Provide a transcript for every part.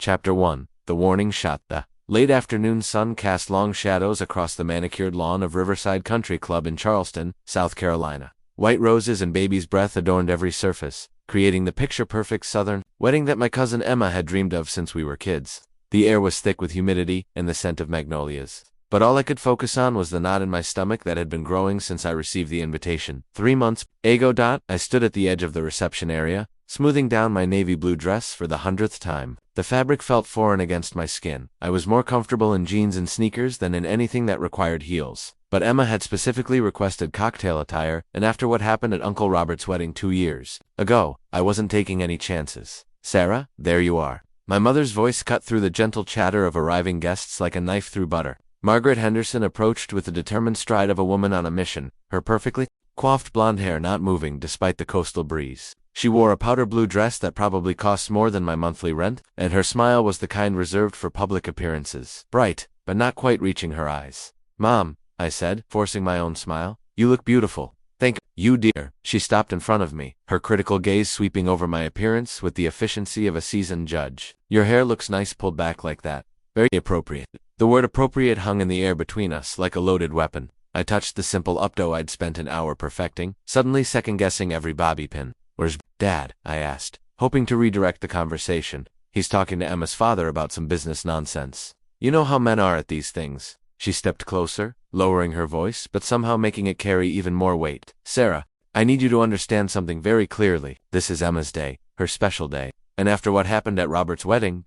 Chapter 1. The Warning Shot. The late afternoon sun cast long shadows across the manicured lawn of Riverside Country Club in Charleston, South Carolina. White roses and baby's breath adorned every surface, creating the picture-perfect southern wedding that my cousin Emma had dreamed of since we were kids. The air was thick with humidity and the scent of magnolias. But all I could focus on was the knot in my stomach that had been growing since I received the invitation. 3 months ago. I stood at the edge of the reception area, smoothing down my navy blue dress for the 100th time. The fabric felt foreign against my skin. I was more comfortable in jeans and sneakers than in anything that required heels. But Emma had specifically requested cocktail attire, and after what happened at Uncle Robert's wedding 2 years ago, I wasn't taking any chances. "Sarah, there you are." My mother's voice cut through the gentle chatter of arriving guests like a knife through butter. Margaret Henderson approached with the determined stride of a woman on a mission, her perfectly coiffed blonde hair not moving despite the coastal breeze. She wore a powder blue dress that probably cost more than my monthly rent, and her smile was the kind reserved for public appearances. Bright, but not quite reaching her eyes. "Mom," I said, forcing my own smile, "you look beautiful." "Thank you, dear." She stopped in front of me, her critical gaze sweeping over my appearance with the efficiency of a seasoned judge. "Your hair looks nice pulled back like that. Very appropriate." The word appropriate hung in the air between us like a loaded weapon. I touched the simple updo I'd spent an hour perfecting, suddenly second-guessing every bobby pin. "Where's Dad?" I asked, hoping to redirect the conversation. "He's talking to Emma's father about some business nonsense. You know how men are at these things." She stepped closer, lowering her voice, but somehow making it carry even more weight. "Sarah, I need you to understand something very clearly. This is Emma's day, her special day. And after what happened at Robert's wedding,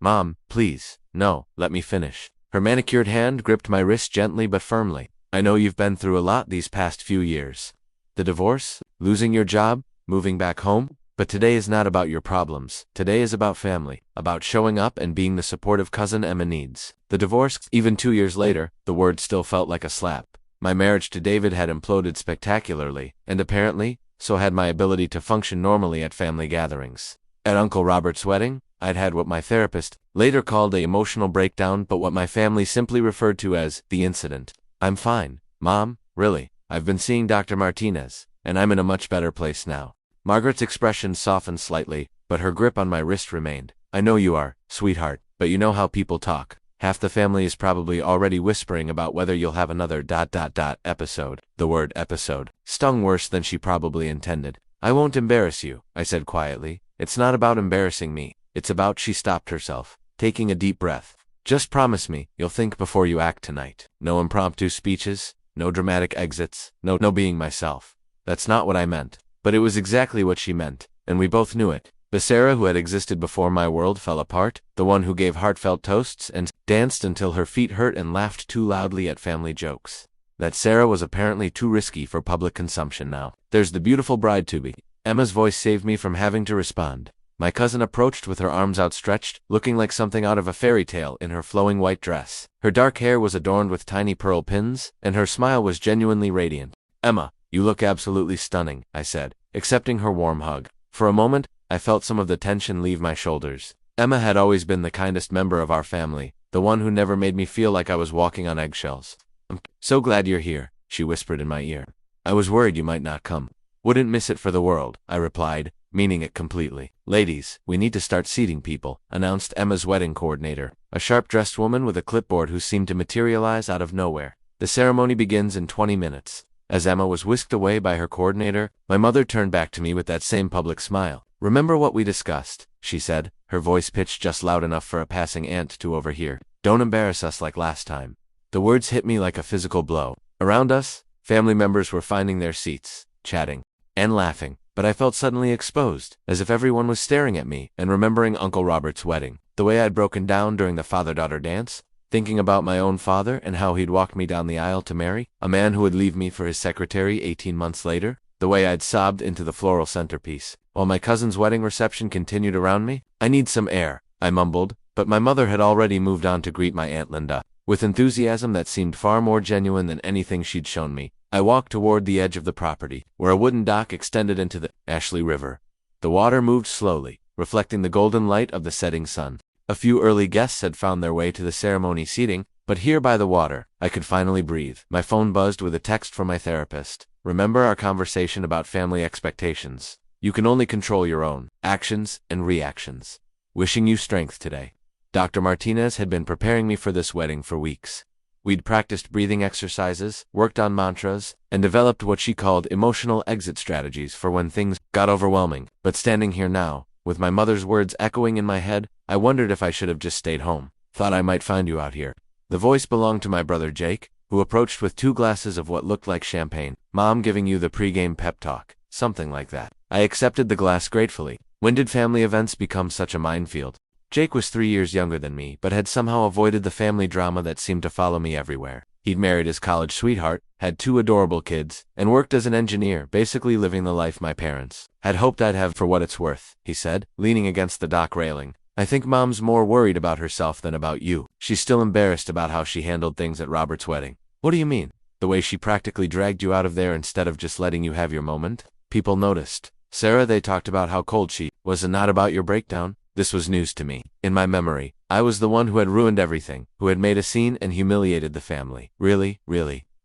Mom, please, no, let me finish." Her manicured hand gripped my wrist gently but firmly. "I know you've been through a lot these past few years. The divorce, losing your job, moving back home. But today is not about your problems. Today is about family, about showing up and being the supportive cousin Emma needs." The divorce, even 2 years later, the word still felt like a slap. My marriage to David had imploded spectacularly, and apparently, so had my ability to function normally at family gatherings. At Uncle Robert's wedding, I'd had what my therapist later called an emotional breakdown, but what my family simply referred to as the incident. "I'm fine, Mom, really. I've been seeing Dr. Martinez, and I'm in a much better place now." Margaret's expression softened slightly, but her grip on my wrist remained. "I know you are, sweetheart, but you know how people talk. Half the family is probably already whispering about whether you'll have another episode." The word episode stung worse than she probably intended. "I won't embarrass you," I said quietly. "It's not about embarrassing me. It's about—" She stopped herself, taking a deep breath. "Just promise me you'll think before you act tonight. No impromptu speeches, no dramatic exits, no being myself." That's not what I meant. But it was exactly what she meant, and we both knew it. The Sarah who had existed before my world fell apart, the one who gave heartfelt toasts and danced until her feet hurt and laughed too loudly at family jokes. That Sarah was apparently too risky for public consumption now. "There's the beautiful bride-to-be." Emma's voice saved me from having to respond. My cousin approached with her arms outstretched, looking like something out of a fairy tale in her flowing white dress. Her dark hair was adorned with tiny pearl pins, and her smile was genuinely radiant. "Emma, you look absolutely stunning," I said, accepting her warm hug. For a moment, I felt some of the tension leave my shoulders. Emma had always been the kindest member of our family, the one who never made me feel like I was walking on eggshells. "I'm so glad you're here," she whispered in my ear. "I was worried you might not come." "Wouldn't miss it for the world," I replied, meaning it completely. "Ladies, we need to start seating people," announced Emma's wedding coordinator, a sharp-dressed woman with a clipboard who seemed to materialize out of nowhere. "The ceremony begins in 20 minutes. As Emma was whisked away by her coordinator, my mother turned back to me with that same public smile. "Remember what we discussed," she said, her voice pitched just loud enough for a passing ant to overhear. "Don't embarrass us like last time." The words hit me like a physical blow. Around us, family members were finding their seats, chatting, and laughing, but I felt suddenly exposed, as if everyone was staring at me and remembering Uncle Robert's wedding. The way I'd broken down during the father-daughter dance, thinking about my own father and how he'd walked me down the aisle to marry, a man who would leave me for his secretary 18 months later, the way I'd sobbed into the floral centerpiece, while my cousin's wedding reception continued around me. "I need some air," I mumbled, but my mother had already moved on to greet my Aunt Linda. With enthusiasm that seemed far more genuine than anything she'd shown me, I walked toward the edge of the property, where a wooden dock extended into the Ashley River. The water moved slowly, reflecting the golden light of the setting sun. A few early guests had found their way to the ceremony seating, but here by the water, I could finally breathe. My phone buzzed with a text from my therapist. "Remember our conversation about family expectations. You can only control your own actions and reactions." Wishing you strength today. Dr. Martinez had been preparing me for this wedding for weeks. We'd practiced breathing exercises, worked on mantras, and developed what she called emotional exit strategies for when things got overwhelming. But standing here now, with my mother's words echoing in my head, I wondered if I should have just stayed home. Thought I might find you out here. The voice belonged to my brother Jake, who approached with 2 glasses of what looked like champagne. Mom giving you the pregame pep talk. Something like that. I accepted the glass gratefully. When did family events become such a minefield? Jake was 3 years younger than me, but had somehow avoided the family drama that seemed to follow me everywhere. He'd married his college sweetheart, had 2 adorable kids, and worked as an engineer, basically living the life my parents had hoped I'd have. For what it's worth, he said, leaning against the dock railing. I think Mom's more worried about herself than about you. She's still embarrassed about how she handled things at Robert's wedding. What do you mean? The way she practically dragged you out of there instead of just letting you have your moment? People noticed. Sarah, they talked about how cold she was, and not about your breakdown. This was news to me. In my memory, I was the one who had ruined everything, who had made a scene and humiliated the family. Really?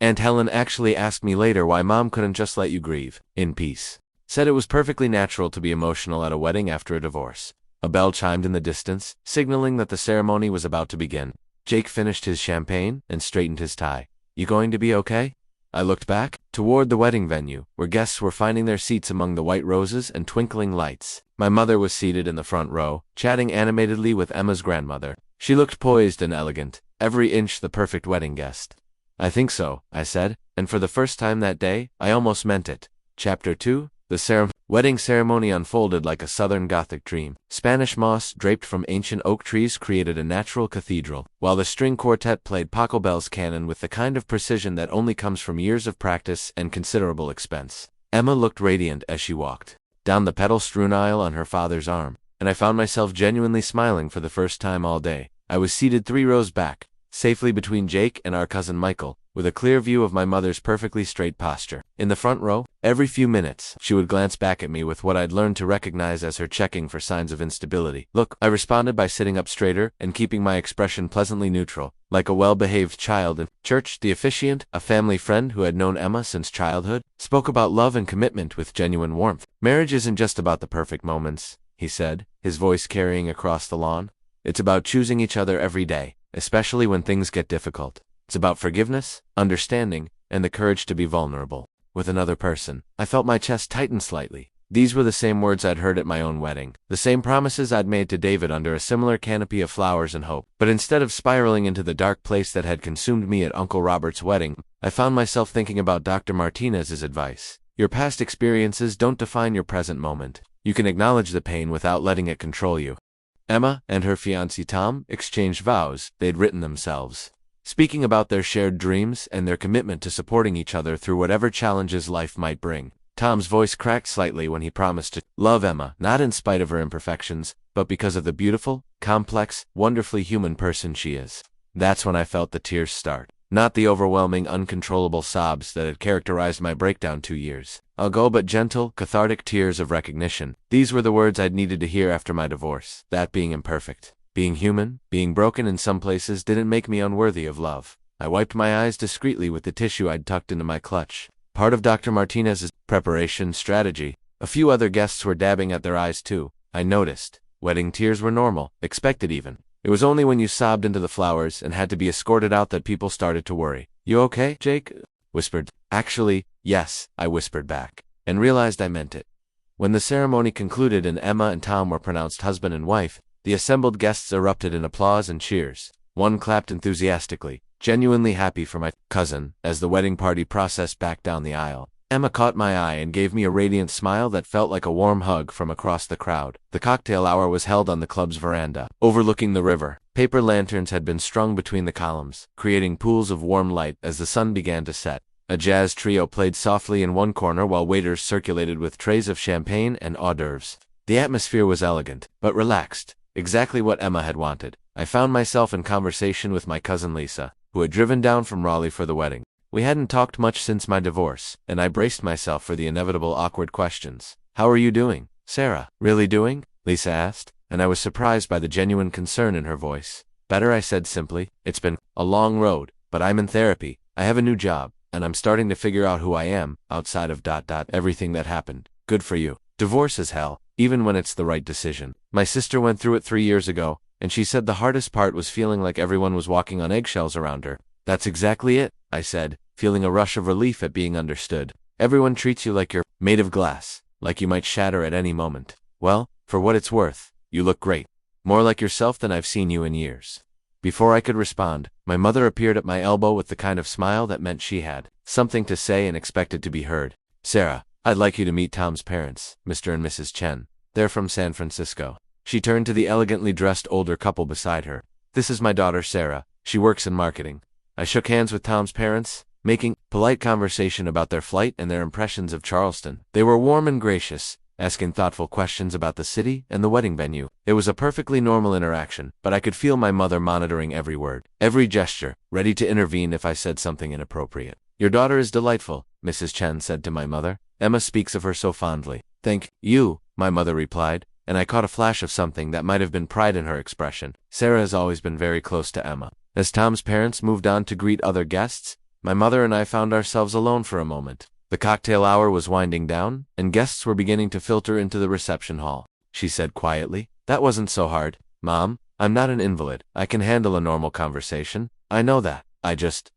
Aunt Helen actually asked me later why Mom couldn't just let you grieve in peace. Said it was perfectly natural to be emotional at a wedding after a divorce. A bell chimed in the distance, signaling that the ceremony was about to begin. Jake finished his champagne and straightened his tie. You going to be okay? I looked back, toward the wedding venue, where guests were finding their seats among the white roses and twinkling lights. My mother was seated in the front row, chatting animatedly with Emma's grandmother. She looked poised and elegant, every inch the perfect wedding guest. I think so, I said, and for the first time that day, I almost meant it. Chapter 2. The wedding ceremony unfolded like a southern Gothic dream. Spanish moss draped from ancient oak trees created a natural cathedral, while the string quartet played Pachelbel's canon with the kind of precision that only comes from years of practice and considerable expense. Emma looked radiant as she walked down the petal-strewn aisle on her father's arm, and I found myself genuinely smiling for the first time all day. I was seated 3 rows back, safely between Jake and our cousin Michael, with a clear view of my mother's perfectly straight posture. In the front row, every few minutes, she would glance back at me with what I'd learned to recognize as her checking for signs of instability. Look, I responded by sitting up straighter and keeping my expression pleasantly neutral, like a well-behaved child. In church, the officiant, a family friend who had known Emma since childhood, spoke about love and commitment with genuine warmth. Marriage isn't just about the perfect moments, he said, his voice carrying across the lawn. It's about choosing each other every day, especially when things get difficult. It's about forgiveness, understanding, and the courage to be vulnerable with another person. I felt my chest tighten slightly. These were the same words I'd heard at my own wedding, the same promises I'd made to David under a similar canopy of flowers and hope. But instead of spiraling into the dark place that had consumed me at Uncle Robert's wedding, I found myself thinking about Dr. Martinez's advice. Your past experiences don't define your present moment. You can acknowledge the pain without letting it control you. Emma and her fiancé Tom exchanged vows they'd written themselves, speaking about their shared dreams and their commitment to supporting each other through whatever challenges life might bring. Tom's voice cracked slightly when he promised to love Emma, not in spite of her imperfections, but because of the beautiful, complex, wonderfully human person she is. That's when I felt the tears start. Not the overwhelming, uncontrollable sobs that had characterized my breakdown 2 years ago, but gentle, cathartic tears of recognition. These were the words I'd needed to hear after my divorce. That being imperfect, being human, being broken in some places didn't make me unworthy of love. I wiped my eyes discreetly with the tissue I'd tucked into my clutch. Part of Dr. Martinez's preparation strategy. A few other guests were dabbing at their eyes too, I noticed. Wedding tears were normal, expected even. It was only when you sobbed into the flowers and had to be escorted out that people started to worry. You okay, Jake? Whispered. Actually, yes, I whispered back, and realized I meant it. When the ceremony concluded and Emma and Tom were pronounced husband and wife, the assembled guests erupted in applause and cheers. One clapped enthusiastically, genuinely happy for my cousin, as the wedding party processed back down the aisle. Emma caught my eye and gave me a radiant smile that felt like a warm hug from across the crowd. The cocktail hour was held on the club's veranda, overlooking the river. Paper lanterns had been strung between the columns, creating pools of warm light as the sun began to set. A jazz trio played softly in one corner while waiters circulated with trays of champagne and hors d'oeuvres. The atmosphere was elegant, but relaxed, exactly what Emma had wanted. I found myself in conversation with my cousin Lisa, who had driven down from Raleigh for the wedding. We hadn't talked much since my divorce, and I braced myself for the inevitable awkward questions. How are you doing, Sarah? Really doing? Lisa asked, and I was surprised by the genuine concern in her voice. Better, I said simply. It's been a long road, but I'm in therapy. I have a new job, and I'm starting to figure out who I am, outside of everything that happened. Good for you. Divorce is hell, even when it's the right decision. My sister went through it 3 years ago, and she said the hardest part was feeling like everyone was walking on eggshells around her. That's exactly it, I said, feeling a rush of relief at being understood. Everyone treats you like you're made of glass, like you might shatter at any moment. Well, for what it's worth, you look great. More like yourself than I've seen you in years. Before I could respond, my mother appeared at my elbow with the kind of smile that meant she had something to say and expected to be heard. Sarah, I'd like you to meet Tom's parents, Mr. and Mrs. Chen. They're from San Francisco. She turned to the elegantly dressed older couple beside her. This is my daughter Sarah. She works in marketing. I shook hands with Tom's parents, making polite conversation about their flight and their impressions of Charleston. They were warm and gracious, asking thoughtful questions about the city and the wedding venue. It was a perfectly normal interaction, but I could feel my mother monitoring every word, every gesture, ready to intervene if I said something inappropriate. Your daughter is delightful, Mrs. Chen said to my mother. Emma speaks of her so fondly. Thank you, my mother replied, and I caught a flash of something that might have been pride in her expression. Sarah has always been very close to Emma. As Tom's parents moved on to greet other guests, my mother and I found ourselves alone for a moment. The cocktail hour was winding down, and guests were beginning to filter into the reception hall. She said quietly, "That wasn't so hard, Mom. I'm not an invalid. I can handle a normal conversation. I know that. I just...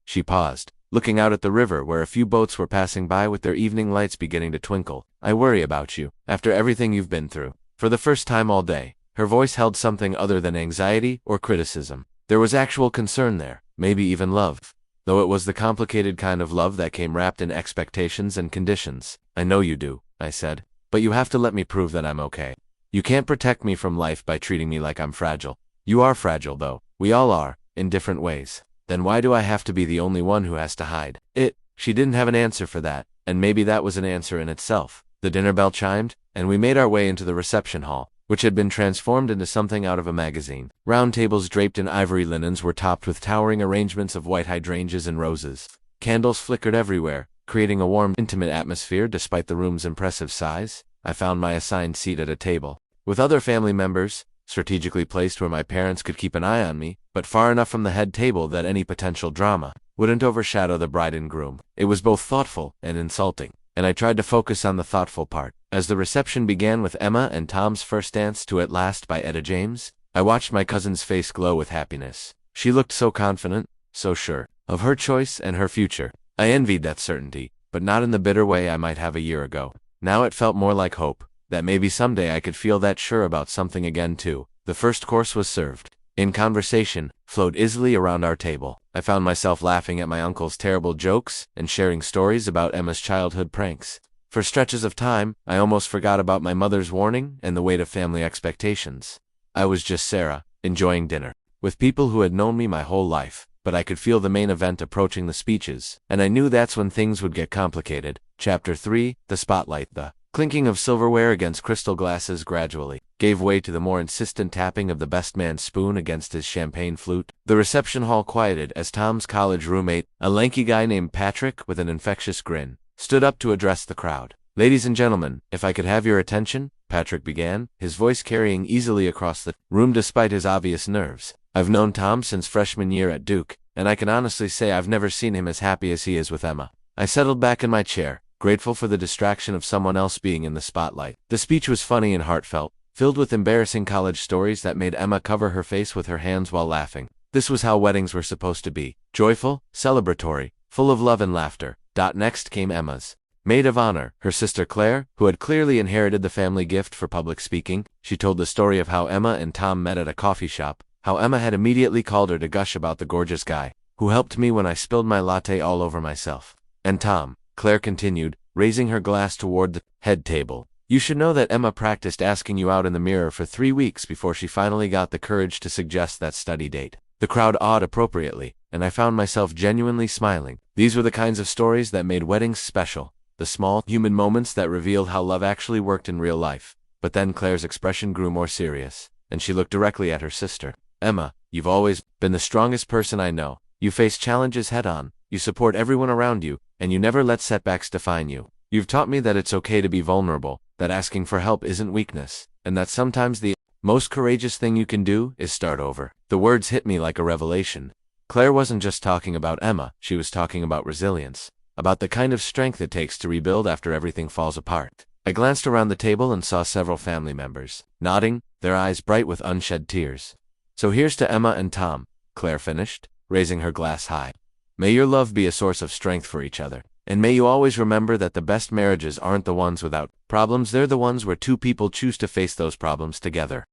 She paused, looking out at the river where a few boats were passing by with their evening lights beginning to twinkle. I worry about you, after everything you've been through. For the first time all day, her voice held something other than anxiety or criticism. There was actual concern there, maybe even love. Though it was the complicated kind of love that came wrapped in expectations and conditions. I know you do, I said, but you have to let me prove that I'm okay. You can't protect me from life by treating me like I'm fragile. You are fragile though. We all are, in different ways. Then why do I have to be the only one who has to hide it? She didn't have an answer for that, and maybe that was an answer in itself. The dinner bell chimed, and we made our way into the reception hall, which had been transformed into something out of a magazine. Round tables draped in ivory linens were topped with towering arrangements of white hydrangeas and roses. Candles flickered everywhere, creating a warm, intimate atmosphere despite the room's impressive size. I found my assigned seat at a table, with other family members, strategically placed where my parents could keep an eye on me, but far enough from the head table that any potential drama wouldn't overshadow the bride and groom. It was both thoughtful and insulting, and I tried to focus on the thoughtful part. As the reception began with Emma and Tom's first dance to At Last by Etta James, I watched my cousin's face glow with happiness. She looked so confident, so sure of her choice and her future. I envied that certainty, but not in the bitter way I might have a year ago. Now it felt more like hope, that maybe someday I could feel that sure about something again too. The first course was served. In conversation, flowed easily around our table. I found myself laughing at my uncle's terrible jokes and sharing stories about Emma's childhood pranks. For stretches of time, I almost forgot about my mother's warning and the weight of family expectations. I was just Sarah, enjoying dinner, with people who had known me my whole life, but I could feel the main event approaching the speeches, and I knew that's when things would get complicated. Chapter 3, The Spotlight. The clinking of silverware against crystal glasses gradually gave way to the more insistent tapping of the best man's spoon against his champagne flute. The reception hall quieted as Tom's college roommate, a lanky guy named Patrick with an infectious grin, stood up to address the crowd. "Ladies and gentlemen, if I could have your attention," Patrick began, his voice carrying easily across the room despite his obvious nerves. "I've known Tom since freshman year at Duke, and I can honestly say I've never seen him as happy as he is with Emma." I settled back in my chair, grateful for the distraction of someone else being in the spotlight. The speech was funny and heartfelt, filled with embarrassing college stories that made Emma cover her face with her hands while laughing. This was how weddings were supposed to be, joyful, celebratory, full of love and laughter. Next came Emma's maid of honor, her sister Claire, who had clearly inherited the family gift for public speaking. She told the story of how Emma and Tom met at a coffee shop, how Emma had immediately called her to gush about the gorgeous guy who helped me when I spilled my latte all over myself. "And Tom," Claire continued, raising her glass toward the head table, "you should know that Emma practiced asking you out in the mirror for 3 weeks before she finally got the courage to suggest that study date." The crowd awed appropriately, and I found myself genuinely smiling. These were the kinds of stories that made weddings special, the small, human moments that revealed how love actually worked in real life. But then Claire's expression grew more serious, and she looked directly at her sister. "Emma, you've always been the strongest person I know. You face challenges head-on, you support everyone around you, and you never let setbacks define you. You've taught me that it's okay to be vulnerable, that asking for help isn't weakness, and that sometimes the most courageous thing you can do is start over." The words hit me like a revelation. Claire wasn't just talking about Emma, she was talking about resilience, about the kind of strength it takes to rebuild after everything falls apart. I glanced around the table and saw several family members, nodding, their eyes bright with unshed tears. "So here's to Emma and Tom," Claire finished, raising her glass high. "May your love be a source of strength for each other. And may you always remember that the best marriages aren't the ones without problems, they're the ones where two people choose to face those problems together."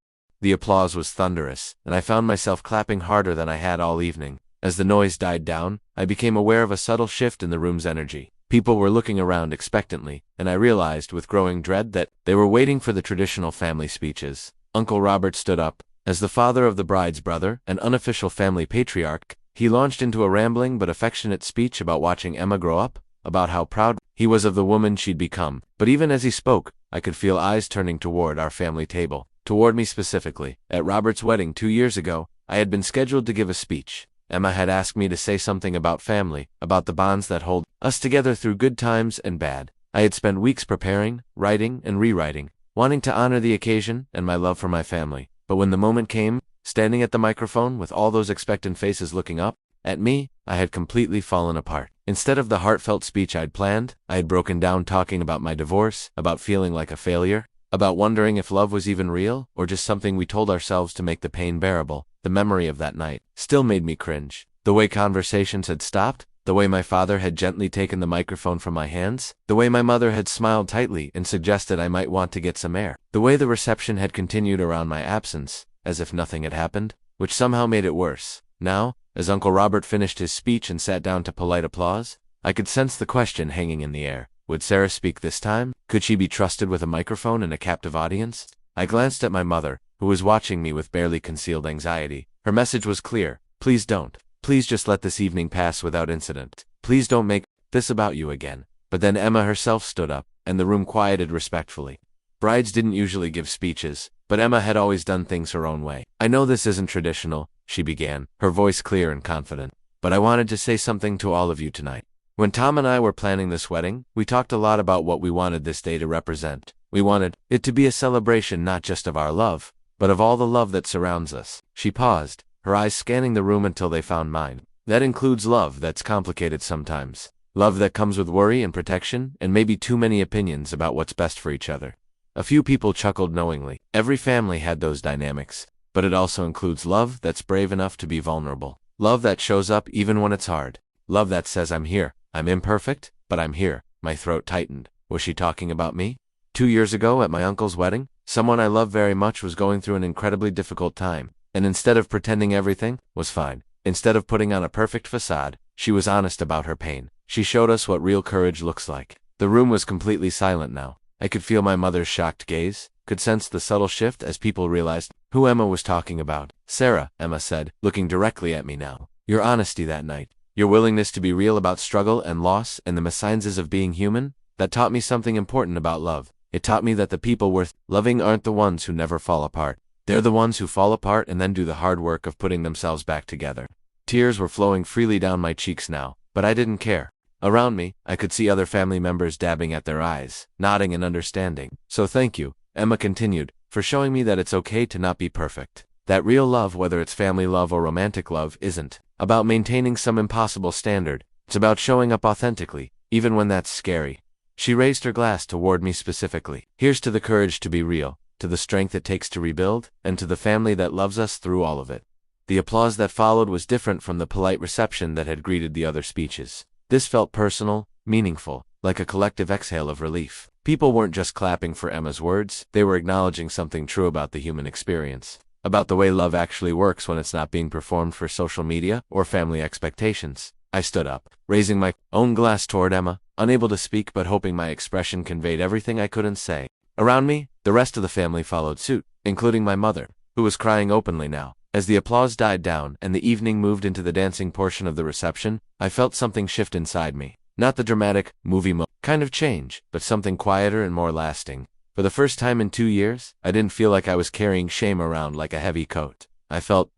The applause was thunderous, and I found myself clapping harder than I had all evening. As the noise died down, I became aware of a subtle shift in the room's energy. People were looking around expectantly, and I realized with growing dread that they were waiting for the traditional family speeches. Uncle Robert stood up. As the father of the bride's brother, an unofficial family patriarch, he launched into a rambling but affectionate speech about watching Emma grow up, about how proud he was of the woman she'd become. But even as he spoke, I could feel eyes turning toward our family table, toward me specifically. At Robert's wedding 2 years ago, I had been scheduled to give a speech. Emma had asked me to say something about family, about the bonds that hold us together through good times and bad. I had spent weeks preparing, writing, and rewriting, wanting to honor the occasion and my love for my family. But when the moment came, standing at the microphone with all those expectant faces looking up at me, I had completely fallen apart. Instead of the heartfelt speech I'd planned, I had broken down talking about my divorce, about feeling like a failure, about wondering if love was even real, or just something we told ourselves to make the pain bearable. The memory of that night still made me cringe. The way conversations had stopped, the way my father had gently taken the microphone from my hands, the way my mother had smiled tightly and suggested I might want to get some air, the way the reception had continued around my absence, as if nothing had happened, which somehow made it worse. Now, as Uncle Robert finished his speech and sat down to polite applause, I could sense the question hanging in the air. Would Sarah speak this time? Could she be trusted with a microphone and a captive audience? I glanced at my mother, who was watching me with barely concealed anxiety. Her message was clear. Please don't. Please just let this evening pass without incident. Please don't make this about you again. But then Emma herself stood up, and the room quieted respectfully. Brides didn't usually give speeches, but Emma had always done things her own way. "I know this isn't traditional," she began, her voice clear and confident, "but I wanted to say something to all of you tonight. When Tom and I were planning this wedding, we talked a lot about what we wanted this day to represent. We wanted it to be a celebration not just of our love, but of all the love that surrounds us." She paused, her eyes scanning the room until they found mine. "That includes love that's complicated sometimes. Love that comes with worry and protection, and maybe too many opinions about what's best for each other." A few people chuckled knowingly. Every family had those dynamics, but it also includes love that's brave enough to be vulnerable. Love that shows up even when it's hard. Love that says, "I'm here. I'm imperfect, but I'm here." My throat tightened. Was she talking about me? 2 years ago at my uncle's wedding, someone I loved very much was going through an incredibly difficult time, and instead of pretending everything was fine, instead of putting on a perfect facade, she was honest about her pain. She showed us what real courage looks like. The room was completely silent now. I could feel my mother's shocked gaze, could sense the subtle shift as people realized who Emma was talking about. "Sarah," Emma said, looking directly at me now, "your honesty that night, your willingness to be real about struggle and loss and the meannesses of being human, that taught me something important about love. It taught me that the people worth loving aren't the ones who never fall apart. They're the ones who fall apart and then do the hard work of putting themselves back together." Tears were flowing freely down my cheeks now, but I didn't care. Around me, I could see other family members dabbing at their eyes, nodding and understanding. "So thank you," Emma continued, "for showing me that it's okay to not be perfect. That real love, whether it's family love or romantic love, isn't about maintaining some impossible standard. It's about showing up authentically, even when that's scary." She raised her glass toward me specifically. "Here's to the courage to be real, to the strength it takes to rebuild, and to the family that loves us through all of it." The applause that followed was different from the polite reception that had greeted the other speeches. This felt personal, meaningful, like a collective exhale of relief. People weren't just clapping for Emma's words, they were acknowledging something true about the human experience, about the way love actually works when it's not being performed for social media or family expectations. I stood up, raising my own glass toward Emma, unable to speak but hoping my expression conveyed everything I couldn't say. Around me, the rest of the family followed suit, including my mother, who was crying openly now. As the applause died down and the evening moved into the dancing portion of the reception, I felt something shift inside me. Not the dramatic, movie kind of change, but something quieter and more lasting. For the first time in 2 years, I didn't feel like I was carrying shame around like a heavy coat. I felt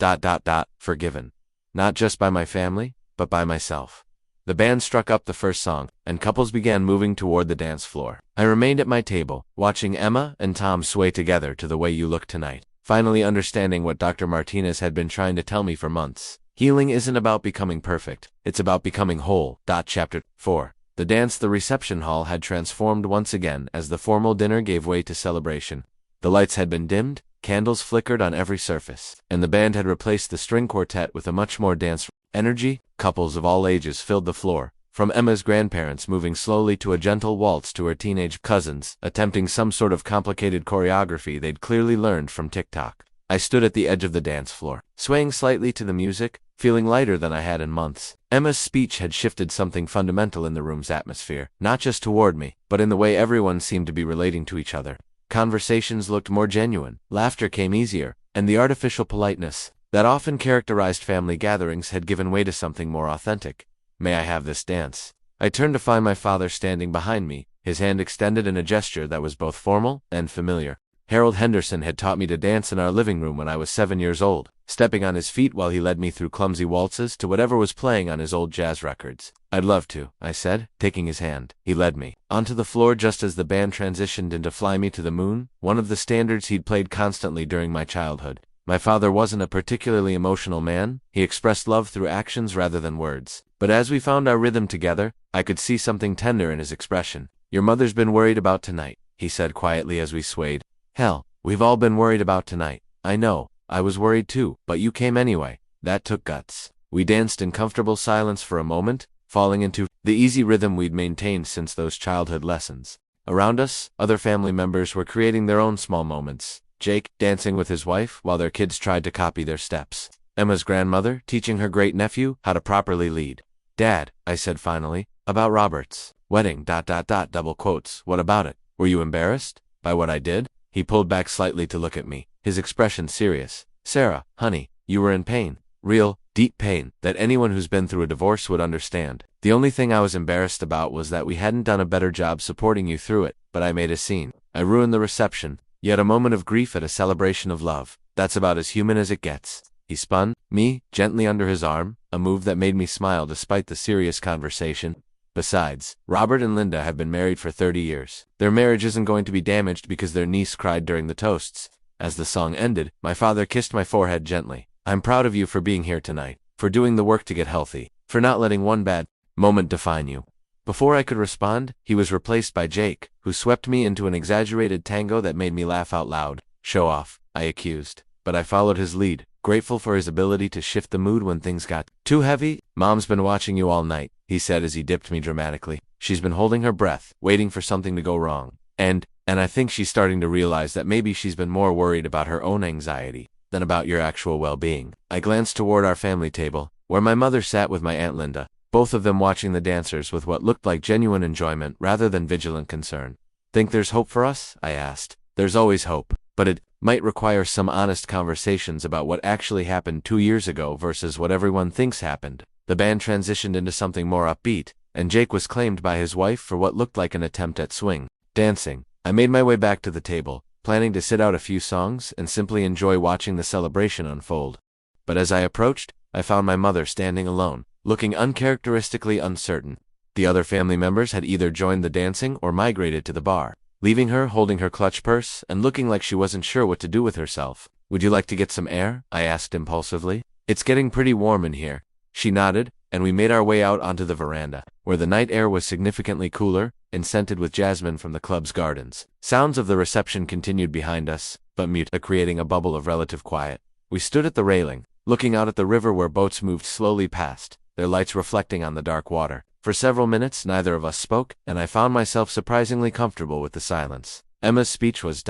forgiven. Not just by my family, but by myself. The band struck up the first song, and couples began moving toward the dance floor. I remained at my table, watching Emma and Tom sway together to The Way You Look Tonight, finally understanding what Dr. Martinez had been trying to tell me for months. Healing isn't about becoming perfect, it's about becoming whole. Chapter 4. The reception hall had transformed once again as the formal dinner gave way to celebration. The lights had been dimmed, candles flickered on every surface, and the band had replaced the string quartet with a much more dance energy. Couples of all ages filled the floor, from Emma's grandparents moving slowly to a gentle waltz to her teenage cousins, attempting some sort of complicated choreography they'd clearly learned from TikTok. I stood at the edge of the dance floor, swaying slightly to the music, feeling lighter than I had in months. Emma's speech had shifted something fundamental in the room's atmosphere, not just toward me, but in the way everyone seemed to be relating to each other. Conversations looked more genuine, laughter came easier, and the artificial politeness that often characterized family gatherings had given way to something more authentic. "May I have this dance?" I turned to find my father standing behind me, his hand extended in a gesture that was both formal and familiar. Harold Henderson had taught me to dance in our living room when I was 7 years old, stepping on his feet while he led me through clumsy waltzes to whatever was playing on his old jazz records. "I'd love to," I said, taking his hand. He led me onto the floor just as the band transitioned into Fly Me to the Moon, one of the standards he'd played constantly during my childhood. My father wasn't a particularly emotional man, he expressed love through actions rather than words. But as we found our rhythm together, I could see something tender in his expression. "Your mother's been worried about tonight," he said quietly as we swayed. "Hell, we've all been worried about tonight. I know, I was worried too, but you came anyway. That took guts." We danced in comfortable silence for a moment, falling into the easy rhythm we'd maintained since those childhood lessons. Around us, other family members were creating their own small moments. Jake, dancing with his wife while their kids tried to copy their steps. Emma's grandmother, teaching her great-nephew how to properly lead. "Dad," I said finally, "about Robert's wedding, double quotes, what about it? Were you embarrassed by what I did?" He pulled back slightly to look at me, his expression serious. "Sarah, honey, you were in pain. Real, deep pain that anyone who's been through a divorce would understand. The only thing I was embarrassed about was that we hadn't done a better job supporting you through it, but I made a scene. I ruined the reception, yet a moment of grief at a celebration of love. That's about as human as it gets." He spun me gently under his arm, a move that made me smile despite the serious conversation. "Besides, Robert and Linda have been married for 30 years. Their marriage isn't going to be damaged because their niece cried during the toasts." As the song ended, my father kissed my forehead gently. "I'm proud of you for being here tonight, for doing the work to get healthy, for not letting one bad moment define you." Before I could respond, he was replaced by Jake, who swept me into an exaggerated tango that made me laugh out loud. "Show off," I accused, but I followed his lead, grateful for his ability to shift the mood when things got too heavy. "Mom's been watching you all night," he said as he dipped me dramatically. "She's been holding her breath, waiting for something to go wrong. And I think she's starting to realize that maybe she's been more worried about her own anxiety than about your actual well-being." I glanced toward our family table, where my mother sat with my Aunt Linda, both of them watching the dancers with what looked like genuine enjoyment rather than vigilant concern. "Think there's hope for us?" I asked. "There's always hope, but it might require some honest conversations about what actually happened 2 years ago versus what everyone thinks happened." The band transitioned into something more upbeat, and Jake was claimed by his wife for what looked like an attempt at swing dancing. I made my way back to the table, planning to sit out a few songs and simply enjoy watching the celebration unfold. But as I approached, I found my mother standing alone, looking uncharacteristically uncertain. The other family members had either joined the dancing or migrated to the bar, leaving her holding her clutch purse and looking like she wasn't sure what to do with herself. "Would you like to get some air?" I asked impulsively. "It's getting pretty warm in here." She nodded, and we made our way out onto the veranda, where the night air was significantly cooler and scented with jasmine from the club's gardens. Sounds of the reception continued behind us, but mute, creating a bubble of relative quiet. We stood at the railing, looking out at the river where boats moved slowly past, their lights reflecting on the dark water. For several minutes, neither of us spoke, and I found myself surprisingly comfortable with the silence. Emma's speech was ...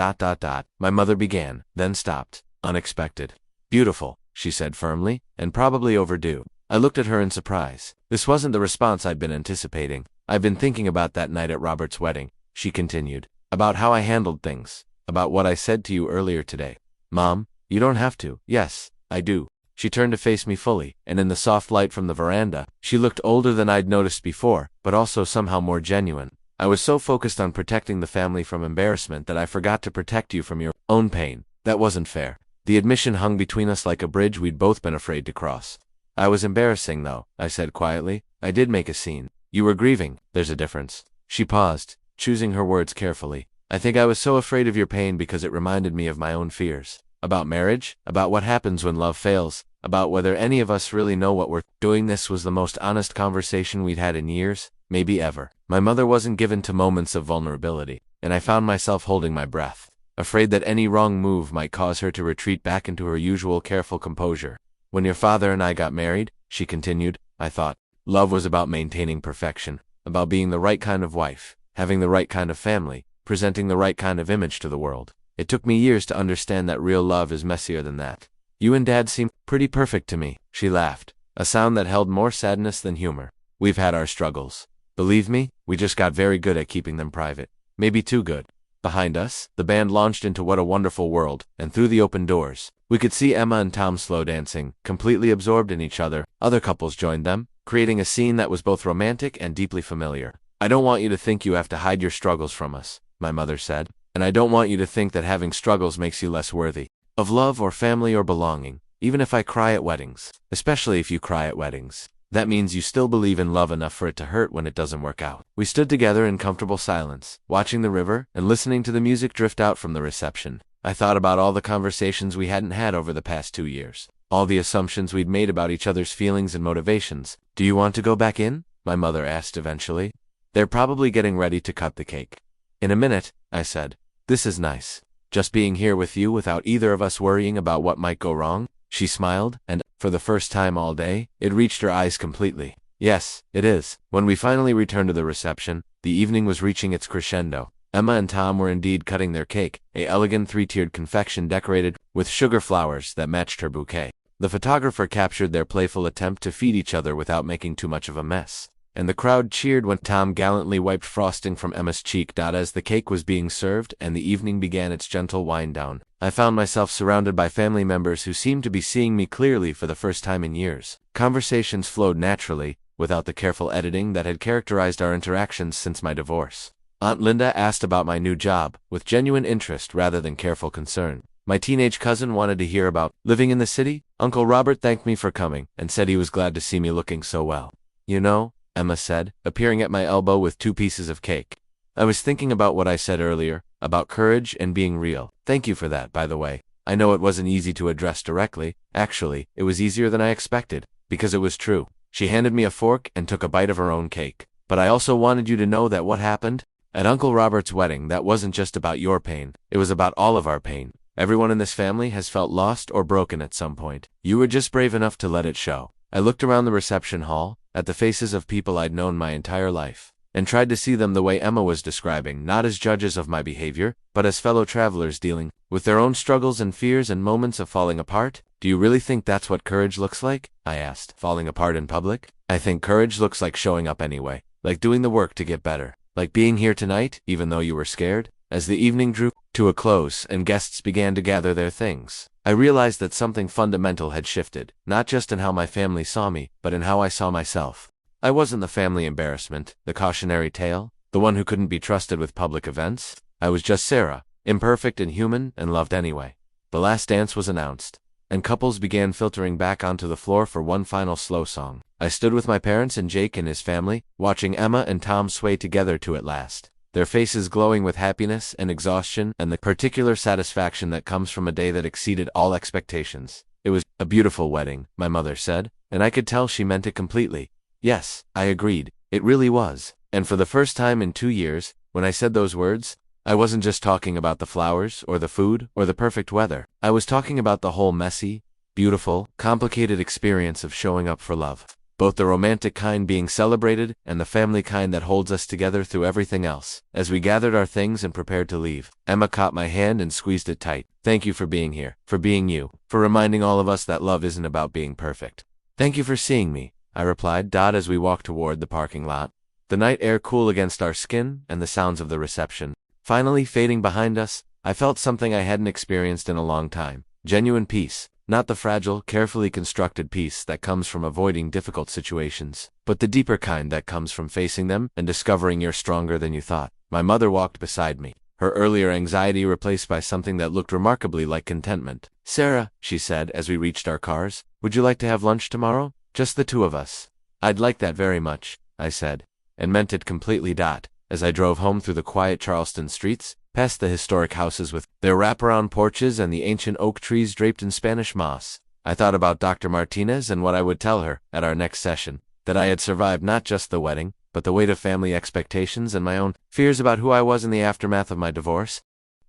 My mother began, then stopped. Unexpected. "Beautiful," she said firmly, "and probably overdue." I looked at her in surprise. This wasn't the response I'd been anticipating. "I've been thinking about that night at Robert's wedding," she continued. "About how I handled things. About what I said to you earlier today." "Mom, you don't have to." "Yes, I do." She turned to face me fully, and in the soft light from the veranda, she looked older than I'd noticed before, but also somehow more genuine. "I was so focused on protecting the family from embarrassment that I forgot to protect you from your own pain. That wasn't fair." The admission hung between us like a bridge we'd both been afraid to cross. "I was embarrassing though," I said quietly. "I did make a scene. You were grieving. There's a difference." She paused, choosing her words carefully. "I think I was so afraid of your pain because it reminded me of my own fears. About marriage, about what happens when love fails, about whether any of us really know what we're doing." This was the most honest conversation we'd had in years, maybe ever. My mother wasn't given to moments of vulnerability, and I found myself holding my breath, afraid that any wrong move might cause her to retreat back into her usual careful composure. When your father and I got married, she continued, I thought, love was about maintaining perfection, about being the right kind of wife, having the right kind of family, presenting the right kind of image to the world. It took me years to understand that real love is messier than that. You and Dad seem pretty perfect to me, she laughed, a sound that held more sadness than humor. We've had our struggles. Believe me, we just got very good at keeping them private. Maybe too good. Behind us, the band launched into What a Wonderful World, and through the open doors, we could see Emma and Tom slow dancing, completely absorbed in each other. Other couples joined them, creating a scene that was both romantic and deeply familiar. I don't want you to think you have to hide your struggles from us, my mother said, and I don't want you to think that having struggles makes you less worthy of love or family or belonging, even if I cry at weddings, especially if you cry at weddings. That means you still believe in love enough for it to hurt when it doesn't work out. We stood together in comfortable silence, watching the river and listening to the music drift out from the reception. I thought about all the conversations we hadn't had over the past 2 years, all the assumptions we'd made about each other's feelings and motivations. Do you want to go back in? My mother asked eventually. They're probably getting ready to cut the cake. In a minute, I said. This is nice. Just being here with you without either of us worrying about what might go wrong. She smiled, and, for the first time all day, it reached her eyes completely. Yes, it is. When we finally returned to the reception, the evening was reaching its crescendo. Emma and Tom were indeed cutting their cake, a elegant 3-tiered confection decorated with sugar flowers that matched her bouquet. The photographer captured their playful attempt to feed each other without making too much of a mess, and the crowd cheered when Tom gallantly wiped frosting from Emma's cheek. As the cake was being served and the evening began its gentle wind down, I found myself surrounded by family members who seemed to be seeing me clearly for the first time in years. Conversations flowed naturally, without the careful editing that had characterized our interactions since my divorce. Aunt Linda asked about my new job, with genuine interest rather than careful concern. My teenage cousin wanted to hear about living in the city. Uncle Robert thanked me for coming and said he was glad to see me looking so well. You know, Emma said, appearing at my elbow with 2 pieces of cake. I was thinking about what I said earlier, about courage and being real. Thank you for that, by the way. I know it wasn't easy to address directly. Actually, it was easier than I expected, because it was true. She handed me a fork and took a bite of her own cake. But I also wanted you to know that what happened at Uncle Robert's wedding, that wasn't just about your pain. It was about all of our pain. Everyone in this family has felt lost or broken at some point. You were just brave enough to let it show. I looked around the reception hall, at the faces of people I'd known my entire life, and tried to see them the way Emma was describing, not as judges of my behavior, but as fellow travelers dealing with their own struggles and fears and moments of falling apart. Do you really think that's what courage looks like? I asked. Falling apart in public? I think courage looks like showing up anyway, like doing the work to get better, like being here tonight, even though you were scared. As the evening drew to a close and guests began to gather their things, I realized that something fundamental had shifted, not just in how my family saw me, but in how I saw myself. I wasn't the family embarrassment, the cautionary tale, the one who couldn't be trusted with public events. I was just Sarah, imperfect and human, and loved anyway. The last dance was announced, and couples began filtering back onto the floor for one final slow song. I stood with my parents and Jake and his family, watching Emma and Tom sway together to At Last, their faces glowing with happiness and exhaustion and the particular satisfaction that comes from a day that exceeded all expectations. It was a beautiful wedding, my mother said, and I could tell she meant it completely. Yes, I agreed. It really was. And for the first time in 2 years, when I said those words, I wasn't just talking about the flowers or the food or the perfect weather. I was talking about the whole messy, beautiful, complicated experience of showing up for love. Both the romantic kind being celebrated and the family kind that holds us together through everything else. As we gathered our things and prepared to leave, Emma caught my hand and squeezed it tight. Thank you for being here, for being you, for reminding all of us that love isn't about being perfect. Thank you for seeing me, I replied, as we walked toward the parking lot. The night air cool against our skin and the sounds of the reception finally fading behind us, I felt something I hadn't experienced in a long time. Genuine peace. Not the fragile, carefully constructed peace that comes from avoiding difficult situations, but the deeper kind that comes from facing them and discovering you're stronger than you thought. My mother walked beside me, her earlier anxiety replaced by something that looked remarkably like contentment. Sarah, she said as we reached our cars, would you like to have lunch tomorrow? Just the 2 of us. I'd like that very much, I said, and meant it completely. As I drove home through the quiet Charleston streets, past the historic houses with their wraparound porches and the ancient oak trees draped in Spanish moss, I thought about Dr. Martinez and what I would tell her at our next session, that I had survived not just the wedding, but the weight of family expectations and my own fears about who I was in the aftermath of my divorce.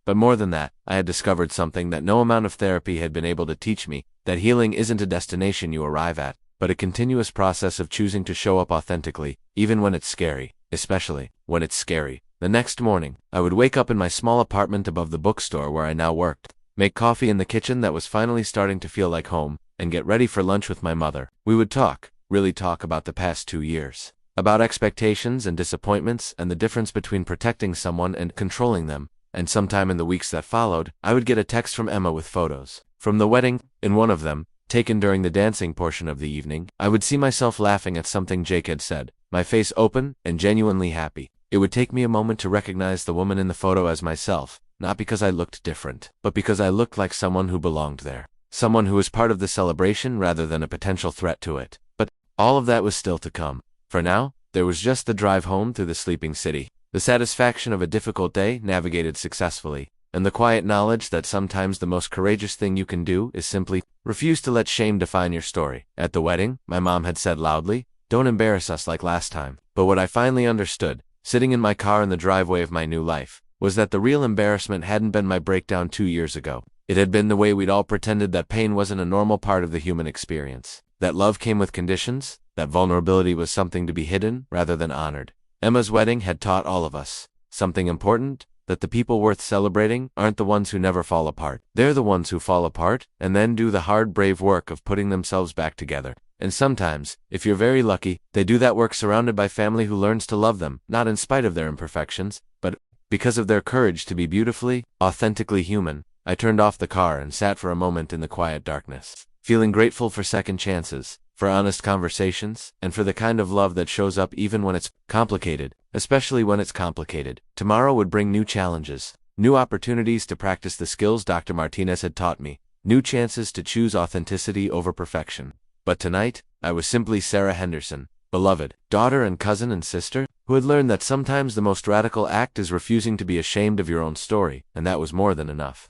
But more than that, I had discovered something that no amount of therapy had been able to teach me, that healing isn't a destination you arrive at, but a continuous process of choosing to show up authentically, even when it's scary, especially when it's scary. The next morning, I would wake up in my small apartment above the bookstore where I now worked, make coffee in the kitchen that was finally starting to feel like home, and get ready for lunch with my mother. We would talk, really talk about the past 2 years. About expectations and disappointments and the difference between protecting someone and controlling them. And sometime in the weeks that followed, I would get a text from Emma with photos from the wedding. In one of them, taken during the dancing portion of the evening, I would see myself laughing at something Jake had said, my face open and genuinely happy. It would take me a moment to recognize the woman in the photo as myself, not because I looked different, but because I looked like someone who belonged there. Someone who was part of the celebration rather than a potential threat to it. But all of that was still to come. For now, there was just the drive home through the sleeping city, the satisfaction of a difficult day navigated successfully, and the quiet knowledge that sometimes the most courageous thing you can do is simply refuse to let shame define your story. At the wedding, my mom had said loudly, "Don't embarrass us like last time." But what I finally understood, sitting in my car in the driveway of my new life, was that the real embarrassment hadn't been my breakdown 2 years ago. It had been the way we'd all pretended that pain wasn't a normal part of the human experience, that love came with conditions, that vulnerability was something to be hidden rather than honored. Emma's wedding had taught all of us something important, that the people worth celebrating aren't the ones who never fall apart. They're the ones who fall apart and then do the hard, brave work of putting themselves back together. And sometimes, if you're very lucky, they do that work surrounded by family who learns to love them, not in spite of their imperfections, but because of their courage to be beautifully, authentically human. I turned off the car and sat for a moment in the quiet darkness, feeling grateful for second chances, for honest conversations, and for the kind of love that shows up even when it's complicated, especially when it's complicated. Tomorrow would bring new challenges, new opportunities to practice the skills Dr. Martinez had taught me, new chances to choose authenticity over perfection. But tonight, I was simply Sarah Henderson, beloved daughter and cousin and sister, who had learned that sometimes the most radical act is refusing to be ashamed of your own story, and that was more than enough.